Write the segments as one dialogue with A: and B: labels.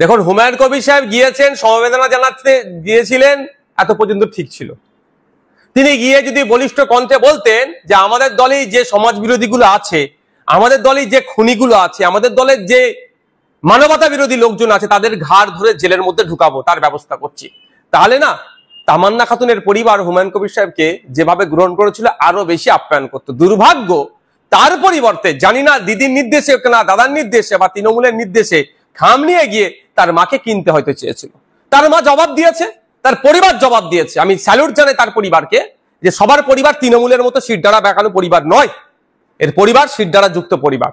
A: দেখুন, হুমায়ুন কবির সাহেব গিয়েছেন, সমবেদনা জানাতে গিয়েছিলেন, এত পর্যন্ত ঠিক ছিল। তিনি গিয়ে যদি বলিষ্ঠ কণ্ঠে বলতেন যে আমাদের দলে যে সমাজ বিরোধীগুলো আছে, আমাদের দলে যে খুনিগুলো আছে, আমাদের দলের যে মানবতা বিরোধী লোকজন আছে, তাদের ঘাড় ধরে জেলের মধ্যে ঢুকাবো, তার ব্যবস্থা করছি, তাহলে না তামান্না খাতুনের পরিবার হুমায়ুন কবির সাহেবকে যেভাবে গ্রহণ করেছিল আরো বেশি আপ্যায়ন করতো। দুর্ভাগ্য, তার পরিবর্তে জানি না দিদির নির্দেশে না দাদার নির্দেশে বা তৃণমূলের নির্দেশে খাম নিয়ে গিয়ে তার মাকে কিনতে হয়তো চেয়েছিল। তার মা জবাব দিয়েছে, তার পরিবার জবাব দিয়েছে। আমি স্যালুট জানাই তার পরিবারকে, যে সবার পরিবার তৃণমূলের মতো শিরদাঁড়া বেঁকানো পরিবার নয়, এর পরিবার শিরদাঁড়া যুক্ত পরিবার।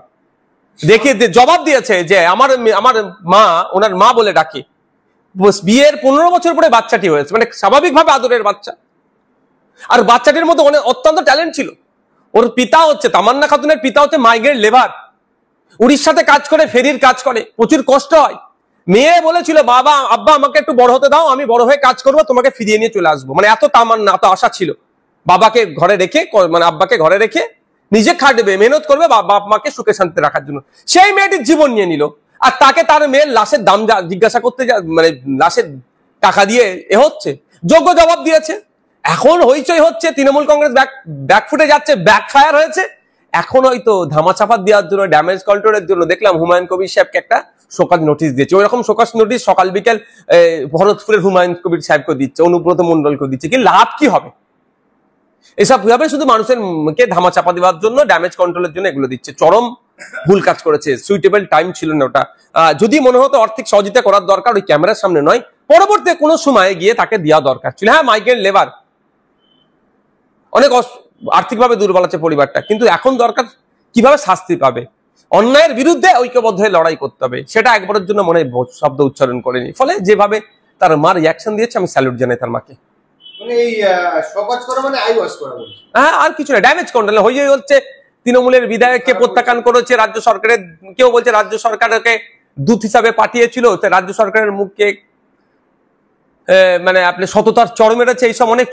A: দেখে জবাব দিয়েছে যে আমার মা, ওনার মা বলে ডাকে, বিয়ের 15 বছর পরে বাচ্চাটি হয়েছে, মানে স্বাভাবিকভাবে আদরের বাচ্চা। আর বাচ্চাটির মধ্যে অনেক অত্যন্ত ট্যালেন্ট ছিল। ওর পিতা হচ্ছে, তামান্না খাতুনের পিতা হচ্ছে মাইগ্রেন্ট লেবার, উড়িষ্যাতে কাজ করে, ফেরির কাজ করে, প্রচুর কষ্ট হয়। মেয়ে বলেছিল বাবা আব্বা আমাকে একটু বড় হতে দাও, আমি বড় হয়ে কাজ করবো, তোমাকে ফিরিয়ে নিয়ে চলে আসবো। মানে এত তামান্না, এত আশা ছিল। বাবাকে ঘরে রেখে, মানে আব্বাকে ঘরে রেখে নিজে খাটবে, মেহনত করবে বাপ মাকে সুখে শান্তি রাখার জন্য। সেই মেয়েটির জীবন নিয়ে নিল। আর তাকে তার মেয়ের লাশের দাম জিজ্ঞাসা করতে, মানে লাশের টাকা দিয়ে হচ্ছে, যোগ্য জবাব দিয়েছে। এখন হইচই হচ্ছে, তৃণমূল কংগ্রেস ব্যাকফুটে যাচ্ছে, ব্যাকফায়ার হয়েছে। এখন হয়তো ধামাচাপা দেওয়ার জন্য, ড্যামেজ কন্ট্রোলের জন্য দেখলাম হুমায়ুন কবির সাহেবকে একটা শোকজ নোটিশ দিয়েছে। ওইরকম শোকজ নোটিশ সকাল বিকেল ভরতপুরের হুমায়ুন কবির সাহেবকে দিচ্ছে, অনুব্রত মন্ডলকে দিচ্ছে। কি লাভ কি হবে? এসব ভাবে শুধু মানুষের ধামাচাপা দেওয়ার জন্য, ড্যামেজ কন্ট্রোলের জন্য এগুলো দিচ্ছে। চরম ভুল কাজ করেছে। সুইটেবল টাইম ছিল না ওটা। যদি মনে হতো আর্থিক সহযোগিতা করার দরকার, ওই ক্যামেরার সামনে নয়, পরবর্তী কোনো সময়ে গিয়ে তাকে দেওয়া দরকার ছিল। হ্যাঁ, মাইগ্রেন্ট লেবার, অনেক আর্থিকভাবে দুর্বল আছে পরিবারটা, কিন্তু এখন দরকার কিভাবে শাস্তি পাবে, অন্যায়ের বিরুদ্ধে ঐক্যবদ্ধ হয়ে লড়াই করতে হবে, সেটা একবারের জন্য মনে শব্দ উচ্চারণ করেনি। ফলে যেভাবে তার মার রিয়াকশন দিয়েছে, আমি স্যালুট জানাই তার মাকে। হ্যাঁ, আর কিছু না, ড্যামেজ কন্ট্রোল হয়ে হচ্ছে। তৃণমূলের বিধায়ককে প্রত্যাখ্যান করেছে রাজ্য সরকারের, কেউ বলছে রাজ্য সরকারকে দূত হিসাবে পাঠিয়েছিল, রাজ্য সরকারের মুখকে মানে আপনি সততার চড় মেরেছে, এইসব অনেক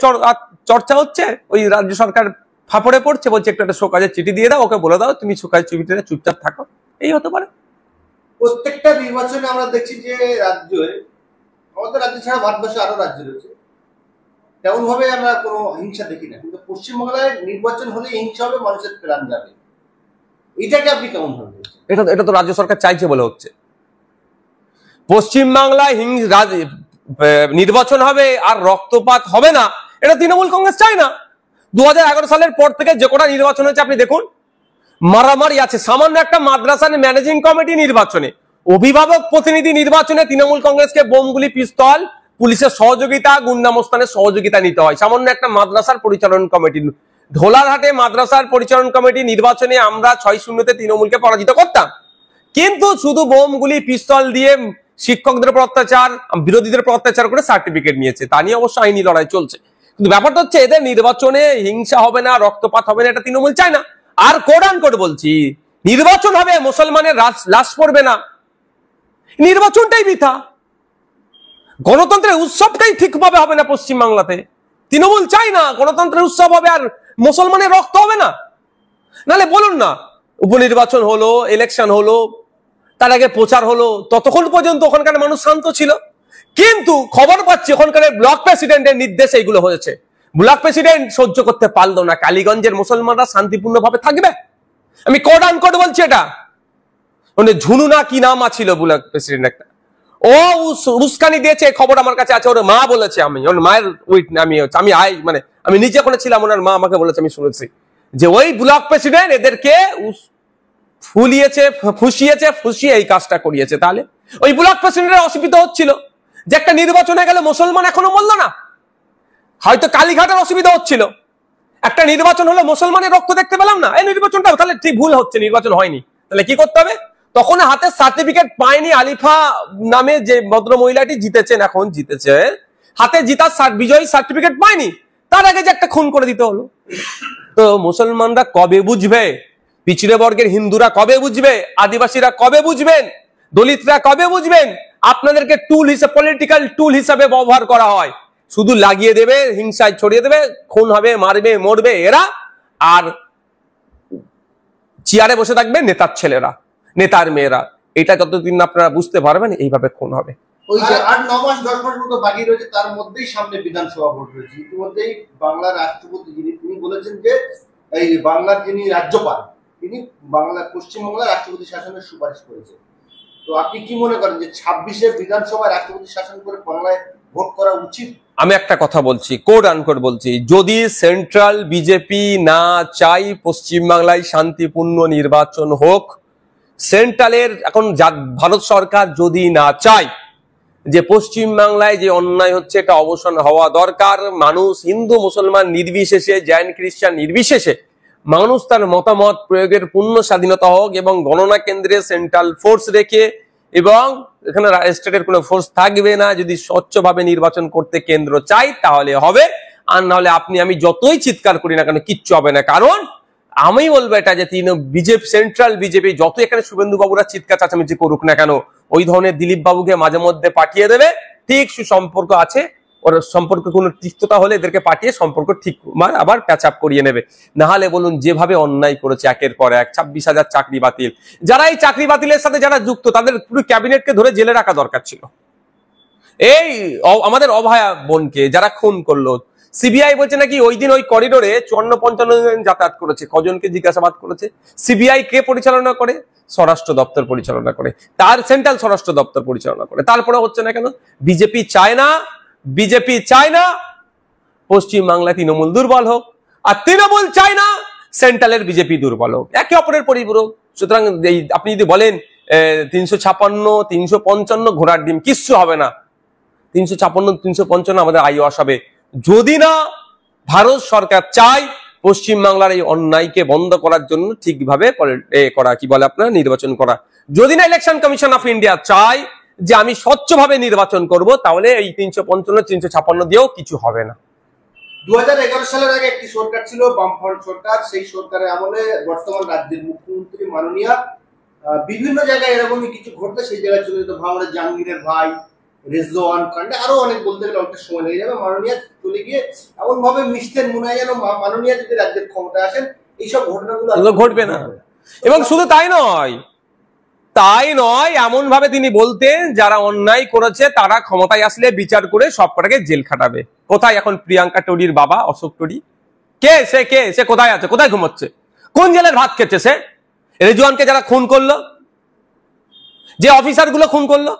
A: চর্চা হচ্ছে। ওই রাজ্য সরকার ফাপড়ে পড়ছে, বলছে একটা শোকাজের চিঠি দিয়ে দাও, ওকে বলে দাও তুমি শোকাজের চিঠিতে চুপচাপ থাকো। এই হতে পারে।
B: প্রত্যেকটা নির্বাচনে আমরা দেখছি যে রাজ্যে, আমাদের রাজ্য ছাড়া ভারতবর্ষে আরো রাজ্য রয়েছে, তেমন ভাবে আমরা কোনো হিংসা দেখি না, কিন্তু পশ্চিমবাংলায় নির্বাচন হলে হিংসা হবে, মানুষের প্রাণ যাবে। এটাকে আপনি কেমন ভাবে?
A: এটা তো রাজ্য সরকার চাইছে বলে হচ্ছে। পশ্চিমবাংলায় নির্বাচন হবে আর রক্তপাত হবে না, এটা তৃণমূল কংগ্রেস চায় না। 2011 সালের পর থেকে যে কটা নির্বাচন হয়েছে আপনি দেখুন, মারামারি আছে। সামান্য একটা মাদ্রাসার ম্যানেজিং কমিটি নির্বাচনে, অভিভাবক প্রতিনিধি নির্বাচনে তৃণমূল কংগ্রেসকে বোমগুলি, পিস্তল, পুলিশের সহযোগিতা, গুন্ডামস্তানের সহযোগিতা নিতে হয়। সামান্য একটা মাদ্রাসার পরিচালন কমিটি, ধোলারহাটে মাদ্রাসার পরিচালন কমিটি নির্বাচনে আমরা 6-0 তৃণমূলকে পরাজিত করতাম। কিন্তু শুধু বোমগুলি, পিস্তল দিয়ে শিক্ষকদের উপর অত্যাচার, বিরোধীদের উপর অত্যাচার করে সার্টিফিকেট নিয়েছে। তা নিয়ে অবশ্য আইনি লড়াই চলছে। কিন্তু ব্যাপারটা হচ্ছে, এদের নির্বাচনে হিংসা হবে না, রক্তপাত হবে না, এটা তৃণমূল চায় না। আর কোড আন কোড বলছি, নির্বাচন হবে, মুসলমানের লাশ পড়বে না, নির্বাচনটাই বৃথা। গণতন্ত্রের উৎসবটাই ঠিকভাবে হবে না পশ্চিমবাংলাতে। তৃণমূল চাই না গণতন্ত্রের উৎসব হবে আর মুসলমানের রক্ত হবে না। নাহলে বলুন না, উপনির্বাচন হলো, ইলেকশন হলো, তার আগে প্রচার হলো, ততক্ষণ পর্যন্ত ওখানকার মানুষ শান্ত ছিল। কিন্তু খবর পাচ্ছি ওখানকার ব্লক প্রেসিডেন্টের নির্দেশে এগুলো হয়েছে। ব্লক প্রেসিডেন্ট সহ্য করতে পারলো না, কালীগঞ্জের মুসলমানরা শান্তিপূর্ণভাবে থাকবে। আমি কোড আন কোড বলছি এটা। মানে ঝুনু না কি নাম আছিল ব্লক প্রেসিডেন্ট একটা, ও উস্কানি দিয়েছে, খবর আমার কাছে আছে। ওর মা বলেছে, আমি ওর মায়ের আমি নিজে ওখানে ছিলাম, ওনার মা আমাকে বলেছে, আমি শুনেছি যে ওই ব্লক প্রেসিডেন্ট এদেরকে ফুসিয়ে এই কাজটা করিয়েছে। তাহলে ওই ব্লক প্রেসিডেন্টের অসুবিধা হচ্ছিল যে একটা নির্বাচন হয়ে গেল, মুসলমান এখনো মরলো না। হয়তো কালীঘাটের অসুবিধা হচ্ছিল, একটা নির্বাচন হলো, মুসলমানের রক্ত দেখতে পেলাম না, এই নির্বাচনটা তাহলে ঠিক ভুল হচ্ছে, নির্বাচন হয়নি। তাহলে কি করতে হবে? তখন হাতে সার্টিফিকেট পায়নি আলিফা নামে যে ভদ্র মহিলাটি জিতেছেন, এখন জিতেছে, হাতে জিতার বিজয়ী সার্টিফিকেট পায়নি, তার আগে যে একটা খুন করে দিতে হলো। তো মুসলমানরা কবে বুঝবে? পিছিয়ে বর্গের হিন্দুরা কবে বুঝবে? আদিবাসীরা কবে বুঝবেন? দলিতরা কবে বুঝবেন? আপনাদেরকে টুল হিসেবে, পলিটিক্যাল টুল হিসেবে ব্যবহার করা হয়, শুধু লাগিয়ে দেবে, হিংসায় ছড়িয়ে দেবে, খুন হবে, মারবে, মরবে এরা, আর চেয়ারে বসে থাকবে নেতার ছেলেরা, নেতার মেয়েরা। এটা যতদিন আপনারা বুঝতে পারবেন এইভাবে খুন হবে।
B: ওই যে 8-9 মাস 10 মাস মতো বাকি রয়েছে, তার মধ্যেই সামনে বিধানসভা ভোট রয়েছে। ইতিমধ্যেই বাংলার রাষ্ট্রপতি তিনি বলেছেন যে এই বাংলার যিনি রাজ্যপাল তিনি পশ্চিমবাংলার রাষ্ট্রপতি শাসনের সুপারিশ করেছেন। তো আপনি কি মনে করেন যে 26-এ বিধানসভায় রাষ্ট্রপতি শাসন করে বাংলায় ভোট করা উচিত?
A: আমি একটা কথা বলছি, কোড আনকোড বলছি, যদি সেন্ট্রাল বিজেপি না চাই পশ্চিমবাংলায় শান্তিপূর্ণ নির্বাচন হোক, সেন্ট্রালের এখন ভারত সরকার যদি না চায় যে পশ্চিমবাংলায় যে অন্যায় হচ্ছে এটা অবসান হওয়া দরকার, মানুষ হিন্দু মুসলমান নির্বিশেষে, জৈন খ্রিস্টান নির্বিশেষে মানুষ তার মতামত প্রয়োগের পূর্ণ স্বাধীনতা হোক এবং গণনা কেন্দ্রে সেন্ট্রাল ফোর্স রেখে এবং এখানে স্টেটের কোনো ফোর্স থাকবে না, যদি স্বচ্ছভাবে নির্বাচন করতে কেন্দ্র চাই তাহলে হবে, আর না হলে আপনি আমি যতই চিৎকার করি না কেন কিচ্ছু হবে না। কারণ আমি বলবো এটা যে বিজেপি সেন্ট্রাল বিজেপি যত এখানে শুভেন্দু বাবুরা চিৎকার চাচামেচি করুক না কেন, ওই ধরনের দিলীপ বাবুকে মাঝে মধ্যে পাঠিয়ে দেবে, ঠিক সুসম্পর্ক আছে ওর সম্পর্ক কোনো তিক্ততা হলে এদেরকে পাঠিয়ে সম্পর্ক ঠিক আবার প্যাচ আপ করিয়ে নেবে। না হলে বলুন যেভাবে অন্যায় করেছে একের পর এক, 26,000 চাকরি বাতিল, যারা এই চাকরি বাতিলের সাথে যারা যুক্ত তাদের পুরো ক্যাবিনেটকে ধরে জেলে রাখা দরকার ছিল। এই আমাদের অভয়া বোনকে যারা খুন করলো, সিবিআই বলছে নাকি ওই দিন ওই করিডোরে 54-55 জন যাতায়াত করেছে, কজনকে জিজ্ঞাসাবাদ করেছে। সিবিআই কে পরিচালনা করে? স্বরাষ্ট্র দপ্তর পরিচালনা করে, তার সেন্ট্রাল স্বরাষ্ট্র দপ্তর পরিচালনা করে। তারপরে হচ্ছে না কেন? বিজেপি চায় না পশ্চিমবাংলায় তৃণমূল দুর্বল হোক, আর তৃণমূল চায় না সেন্ট্রালের বিজেপি দুর্বল হোক, একে অপরের পরিপূরক। সুতরাং আপনি যদি বলেন 356, 355 ঘোড়ার ডিম, কিচ্ছু হবে না। 356, 355 আমাদের আইওয়াস হবে, যদি না ভারত সরকার চায় পশ্চিমবাংলার এই অন্যায়কে বন্ধ করার জন্য ঠিকভাবে করা, কি বলে আপনার, নির্বাচন করা। যদি না ইলেকশন কমিশন অফ ইন্ডিয়া চায় যে আমি স্বচ্ছভাবে নির্বাচন করব, তাহলে এই 355, 356 দিয়েও কিছু হবে না।
B: 2011 সালের আগে একটি সরকার ছিল, বামফ্রন্ট সরকার। সেই সরকারের আমলে বর্তমান রাজ্যের মুখ্যমন্ত্রী মাননীয়া বিভিন্ন জায়গায় এরকমই কিছু ঘটলে সেই জায়গায় চলে যেত। ভাঙড়ের জাহাঙ্গীরের ভাই, রেজওয়ান কাণ্ডে আরো অনেক বলতে গেলে অনেক সময় লেগে যাবে। মাননীয়া চলে গিয়ে এমন ভাবে মিশতেন মনে হয় যেন মাননীয়া যদি রাজ্যের ক্ষমতায় আসেন এইসব ঘটনাগুলো
A: ঘটবে না। এবং শুধু তাই নয়, এমন ভাবে তিনি বলতেন যারা অন্যায় করেছে তারা ক্ষমতায় আসলে বিচার করে সব কটাকে জেল খাটাবে। কোথায় এখন প্রিয়াঙ্কা টুডির বাবা অশোক টুডি? সে কোথায় আছে? কোথায় ঘুমোচ্ছে? কোন জেলের ভাত খেচ্ছে সে? রেজওয়ানকে যারা খুন করলো, যে অফিসার গুলো খুন করলো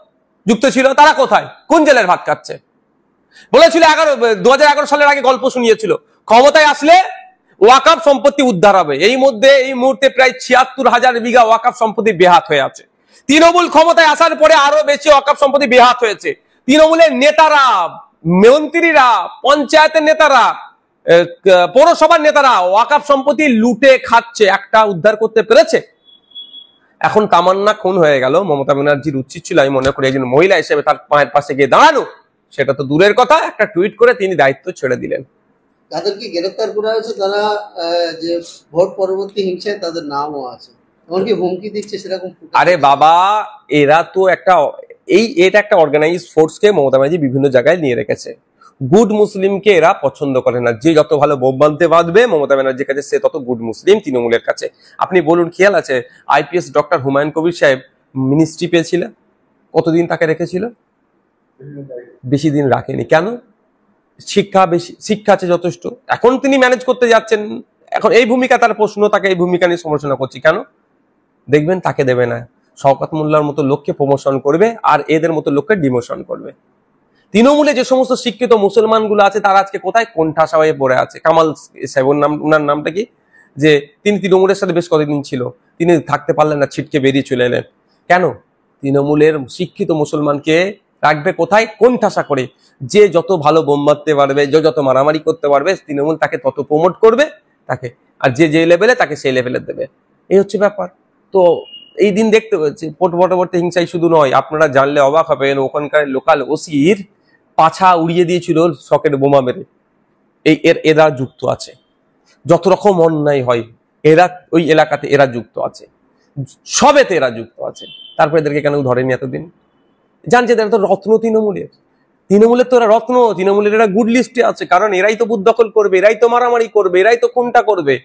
A: যুক্ত ছিল, তারা কোথায়? কোন জেলের ভাত খাচ্ছে? বলেছিল 2011 সালের আগে গল্প শুনিয়েছিল ক্ষমতায় আসলে ওয়াকফ সম্পত্তি উদ্ধার হবে। এই মুহূর্তে প্রায় 76,000 বিঘা ওয়াকফ সম্পত্তি বেহাত হয়ে আছে। তৃণমূল ক্ষমতায় আসার পরে আরো বেশি ওয়াকফ সম্পত্তি বেহাত হয়েছে। তৃণমূলের নেতারা, মন্ত্রীরা, পঞ্চায়েতের নেতারা, পৌরসভার নেতারা ওয়াকফ সম্পত্তি লুটে খাচ্ছে, একটা উদ্ধার করতে পেরেছে? এখন তামান্না খুন হয়ে গেল, মমতা ব্যানার্জির উচিত ছিল আমি মনে করি একজন মহিলা হিসেবে তার পায়ের পাশে গিয়ে দাঁড়ানো। সেটা তো দূরের কথা, একটা টুইট করে তিনি দায়িত্ব ছেড়ে দিলেন।
C: তাদেরকে গ্রেফতার করা হয়েছে, তারা যে ভোট পরবর্তী হিংসায় তাদের নামও আছে, এমনকি হুমকি দিচ্ছে সেরকম।
A: আরে বাবা, এরা তো এটা একটা অর্গানাইজ ফোর্সকে মমতা ব্যানার্জি বিভিন্ন জায়গায় নিয়ে রেখেছে। গুড মুসলিমকে এরা পছন্দ করে না। যে যত ভালো বোম বানতে বাঁধবে মমতা ব্যানার্জির কাছে সে তত গুড মুসলিম তৃণমূলের কাছে। আপনি বলুন, খেয়াল আছে আইপিএস ডক্টর হুমায়ুন কবির সাহেব মিনিস্ট্রি পেয়েছিল, কতদিন তাকে রেখেছিল? বেশি দিন রাখেনি। কেন? শিক্ষা আছে যথেষ্ট। এখন তিনি ম্যানেজ করতে যাচ্ছেন, এখন এই ভূমিকা তার প্রশ্ন, তাকে এই ভূমিকা নিয়ে সমালোচনা করছি কেন? দেখবেন তাকে দেবে না, শওকত মোল্লার মতো লোককে প্রমোশন করবে আর এদের মতো লোককে ডিমোশন করবে। তৃণমূলে যে সমস্ত শিক্ষিত মুসলমান গুলো আছে তারা আজকে কোথায়? কোণঠাসা হয়ে পড়ে আছে। কামাল সাহেব, ওনার নামটা কি, যে তিনি তৃণমূলের সাথে বেশ কতদিন ছিল, তিনি থাকতে পারলেন না, ছিটকে বেরিয়ে চলে এলেন। কেন? তৃণমূলের শিক্ষিত মুসলমানকে রাখবে কোথায়? কোণঠাসা করে। যে যত ভালো বোম মারতে পারবে, যে যত মারামারি করতে পারবে, তৃণমূল তাকে তত প্রমোট করবে তাকে, আর যে লেভেলে তাকে সেই লেভেলে দেবে। এই হচ্ছে ব্যাপার। তো এই দিন দেখতে হয়েছে পরবর্তী হিংসাই শুধু নয়, আপনারা জানলে অবাক হবেন, ওখানকার লোকাল ওসির পাছা উড়িয়ে দিয়েছিল সকেট বোমা মেরে। এরা যুক্ত আছে, যত রকম অন্যায় হয় এরা ওই এলাকাতে এরা যুক্ত আছে, সবেতে এরা যুক্ত আছে। তারপরে এদেরকে কেন ধরেনি এতদিন? জানছে এরা তো রত্ন তৃণমূলের তো এরা রত্ন, তৃণমূলের এরা গুড লিস্টে আছে, কারণ এরাই তো বুথ দখল করবে, এরাই তো মারামারি করবে, এরাই তো কোনটা করবে।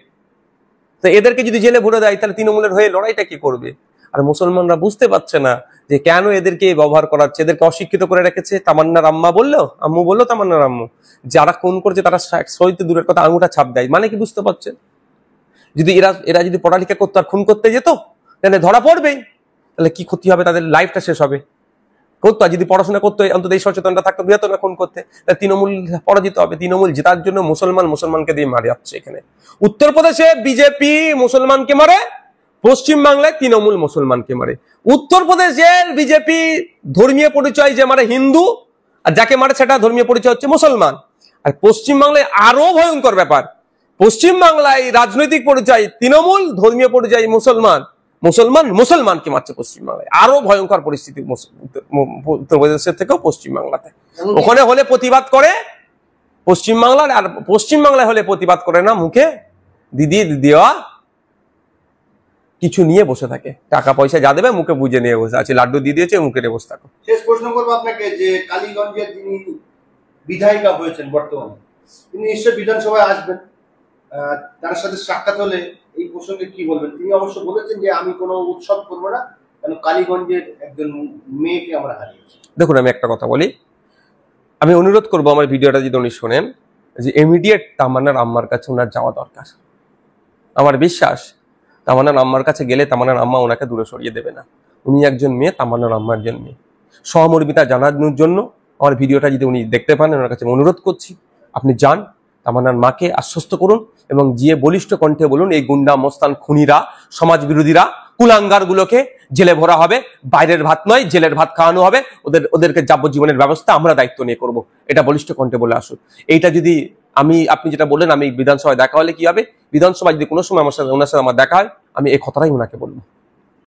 A: তো এদেরকে যদি জেলে ভরে দেয় তাহলে তৃণমূলের হয়ে লড়াইটা কি করবে? আর মুসলমানরা বুঝতে পারছে না যে কেন এদেরকে ব্যবহার করাচ্ছে, এদেরকে অশিক্ষিত করে রেখেছে। তামান্নার আম্মু বললো তামান্নার আম্মু, যারা খুন করছে তারা সহিত দূরের কথা আঙুটা ছাপ দেয়, মানে কি বুঝতে পারছেন? যদি এরা যদি পড়ালেখা করতো আর খুন করতে যেত তাহলে ধরা পড়বেই, তাহলে কি ক্ষতি হবে, তাদের লাইফটা শেষ হবে। করতো যদি পড়াশোনা করতো, অন্তত এই সচেতনতা থাকতো, যেত না খুন করতে। তৃণমূল পরাজিত হবে। তৃণমূল জেতার জন্য মুসলমানকে দিয়ে মারে যাচ্ছে। এখানে উত্তরপ্রদেশে বিজেপি মুসলমানকে মারে, পশ্চিম বাংলায় তৃণমূল মুসলমানকে মারে। উত্তরপ্রদেশের বিজেপি ধর্মীয় পরিচয় যে মারে হিন্দু, আর যাকে মারে সেটা ধর্মীয় পরিচয় হচ্ছে মুসলমান। আর পশ্চিম বাংলায় আরো ভয়ঙ্কর ব্যাপার, পশ্চিম বাংলায় রাজনৈতিক পরিচয় তৃণমূল, ধর্মীয় পরিচয় মুসলমানকে মারছে পশ্চিম বাংলায়। আরো ভয়ঙ্কর পরিস্থিতি উত্তরপ্রদেশের থেকেও পশ্চিম বাংলাতে। ওখানে হলে প্রতিবাদ করে পশ্চিম বাংলার, আর পশ্চিম বাংলায় হলে প্রতিবাদ করে না, মুখে দিদি দেওয়া কিছু নিয়ে বসে থাকে, টাকা পয়সা যা দেবে মুখে বুঝে নিয়ে বসে আছে, লাড্ডু দিয়ে দিয়েছে মুখে নিয়ে বসে থাকো।
B: শেষ প্রশ্ন করবো আপনাকে, যে কালীগঞ্জের যিনি বিধায়িকা হয়েছেন বর্তমানে, তিনি নিশ্চয় বিধানসভায় আসবেন, তার সাথে সাক্ষাৎ হলে এই প্রসঙ্গে কি বলবেন? তিনি অবশ্য বলেছেন যে আমি কোনো উৎসব করবো না, কারণ কালীগঞ্জের একজন মেয়েকে আমরা হারিয়েছি।
A: দেখুন, আমি একটা কথা বলি, আমি অনুরোধ করবো আমার ভিডিওটা যদি উনি শোনেন, যে ইমিডিয়েট তামান্নার আম্মার কাছে ওনার যাওয়া দরকার। আমার বিশ্বাস তামান্নার আম্মার কাছে গেলে তামান্নার আম্মা ওনাকে দূরে সরিয়ে দেবে না। উনি একজন মেয়ে, তামান্নার আম্মা একজন মেয়ে। সহমর্মিতা জানানোর জন্য আমার ভিডিওটা যদি উনি দেখতে পান, ওনার কাছে অনুরোধ করছি, আপনি যান, তামান্নার মাকে আশ্বস্ত করুন এবং গিয়ে বলিষ্ঠ কণ্ঠে বলুন, এই গুন্ডা মস্তান খুনিরা, সমাজ বিরোধীরা, কুলাঙ্গার গুলোকে জেলে ভরা হবে, বাইরের ভাত নয় জেলের ভাত খাওয়ানো হবে, ওদেরকে যাবজ্জীবনের ব্যবস্থা আমরা দায়িত্ব নিয়ে করব। এটা বলিষ্ঠ কণ্ঠে বলে আসুন। এইটা যদি আপনি যেটা বললেন, আমি বিধানসভায় দেখা হলে কি হবে, বিধানসভায় যদি কোনো সময় ওনার সাথে আমার দেখা হয়, আমি এই কথাটাই ওনাকে বলবো।